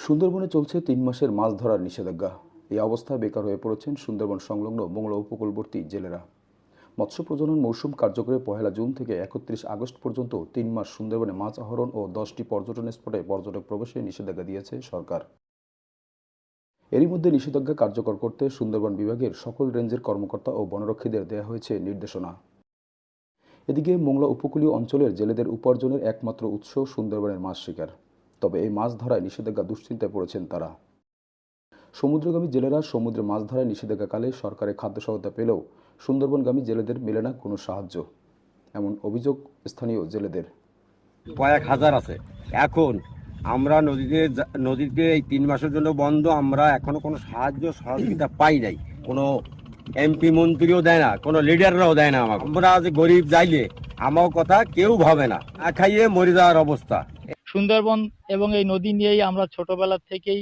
সুন্দরবনে চলছে ৩ মাসের মাছ ধরার নিষেধাজ্ঞা। এই অবস্থায় বেকার হয়ে পড়েছেন সুন্দরবন সংলগ্ন মোংলা উপকূলবর্তী জেলেরা। মৎস্য প্রজনন মৌসুম কার্যকরে ১ জুন থেকে ৩১ আগস্ট পর্যন্ত ৩ মাস সুন্দরবনে মাছ আহরণ ও ১০টি পর্যটন স্পটে পর্যটক প্রবেশে নিষেধাজ্ঞা দিয়েছে সরকার। এরই মধ্যে নিষেধাজ্ঞা কার্যকর করতে সুন্দরবন বিভাগের সকল রেঞ্জের কর্মকর্তা ও বনরক্ষীদের দেয়া হয়েছে নির্দেশনা। এদিকে মোংলা উপকূলীয় অঞ্চলের জেলেদের উপার্জনের একমাত্র উৎস সুন্দরবনের মাছ শিকার। তবে এই মাছ ধরায় নিষেধাজ্ঞা দুশ্চিন্তায় পড়েছেন তারা। সমুদ্রগামী জেলেরা সমুদ্রে মাছ ধরায় নিষেধাজ্ঞাকালে সরকারের খাদ্য সহায়তা পেলেও সুন্দরবনগামী জেলেদের মেলে না কোনো সাহায্য, এমন অভিযোগ স্থানীয় জেলেদের। কয়েক হাজার আছে। এখন আমরা নদীতে এই ৩ মাসের জন্য বন্ধ। আমরা এখনো কোনো সাহায্য সহযোগিতা পাই নাই। কোনো এমপি মন্ত্রীও দেয় না, কোনো লিডাররাও দেয় না আমাকে। আমরা যে গরিব যাইলে আমার কথা কেউ ভাবে না, না খাইয়ে মরে যাওয়ার অবস্থা। সুন্দরবন এবং এই নদী নিয়েই আমরা ছোটবেলা থেকেই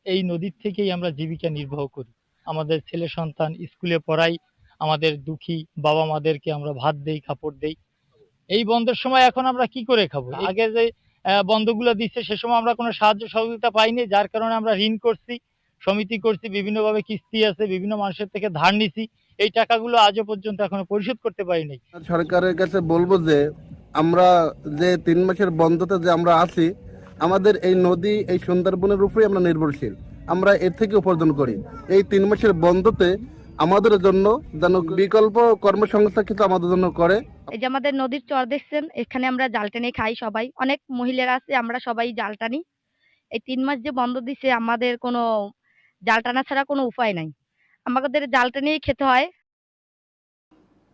এই নদীর থেকেই আমরা জীবিকা নির্বাহ করি। আমাদের ছেলে সন্তান স্কুলে পড়াই, আমাদের দুঃখী বাবা মাদেরকে আমরা ভাত দেই, কাপড় দেই। এই বন্ধের সময় এখন আমরা কি করে খাবো? আগে যে বন্ধগুলো দিচ্ছে সে সময় আমরা কোনো সাহায্য সহযোগিতা পাইনি, যার কারণে আমরা ঋণ করছি, সমিতি করছি, বিভিন্নভাবে কিস্তি আছে, বিভিন্ন মানুষের থেকে ধার নিছি। এই টাকাগুলো আজও পর্যন্ত এখনো পরিশোধ করতে পারিনি। সরকারের কাছে বলবো যে আমরা যে ৩ মাসের বন্ধতে যে আমরা আছি, আমাদের এই নদী এই সুন্দরবনের উপরে আমরা নির্ভরশীল। আমরা এর থেকে উপার্জন করি। এই ৩ মাসের বন্ধতে আমাদের জন্য যেন বিকল্প কর্মসংস্থান কিছু আমাদের জন্য করে। এই যে আমাদের নদীর চর দেখছেন, এখানে আমরা জাল টেনে খাই সবাই, অনেক মহিলারা আছে, আমরা সবাই জাল টানি। এই ৩ মাস যে বন্ধ দিছে আমাদের কোনো জাল টানা ছাড়া কোনো উপায় নাই, আমাদের জাল টেনেই খেতে হয়।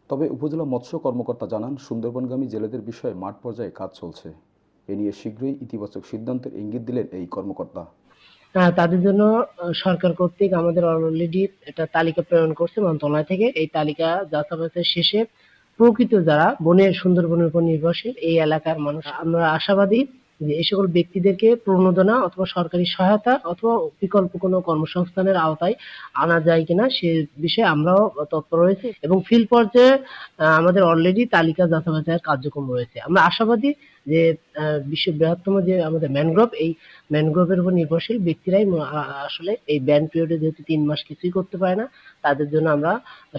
তবে উপজেলা মৎস্য কর্মকর্তা জানান, সুন্দরবনগামী জেলেদের বিষয়ে মাঠ পর্যায়ে কাজ চলছে। এ নিয়ে শীঘ্রই ইতিবাচক সিদ্ধান্তের ইঙ্গিত দিলেন এই কর্মকর্তা। তাদের জন্য সরকার কর্তৃক আমাদের অলরেডি একটা তালিকা প্রেরণ করছে মন্ত্রণালয় থেকে। এই তালিকা যাচাই শেষে প্রকৃত যারা সুন্দরবনের উপর নির্ভরশীল এই এলাকার মানুষ, আমরা আশাবাদী যে এই সকল ব্যক্তিদেরকে প্রণোদনা অথবা সরকারি সহায়তা অথবা বিকল্প কোনো কর্মসংস্থানের আওতায় আনা যায় কিনা সে বিষয়ে আমরাও তৎপর রয়েছি এবং ফিল্ড পর্যায়ে আমাদের অলরেডি তালিকা যাচাইয়ের কার্যক্রম রয়েছে। আমরা আশাবাদী যে বিশ্বের বৃহত্তম যে আমাদের ম্যানগ্রোভ, এই ম্যানগ্রোভের উপর নির্ভরশীল ব্যক্তিরাই আসলে এই ব্যান পিরিয়ডে যেহেতু ৩ মাস কিছুই করতে পারে না, তাদের জন্য আমরা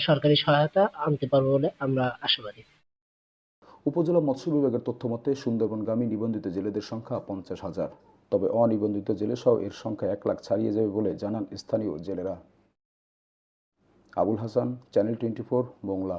সরকারি সহায়তা আনতে পারবো বলে আমরা আশাবাদী। উপজেলা মৎস্য বিভাগের তথ্য মতে সুন্দরবনগামী নিবন্ধিত জেলেদের সংখ্যা ৫০,০০০। তবে অনিবন্ধিত জেলে সহ এর সংখ্যা ১ লাখ ছাড়িয়ে যাবে বলে জানান স্থানীয় জেলেরা। আবুল হাসান, চ্যানেল 24, মোংলা।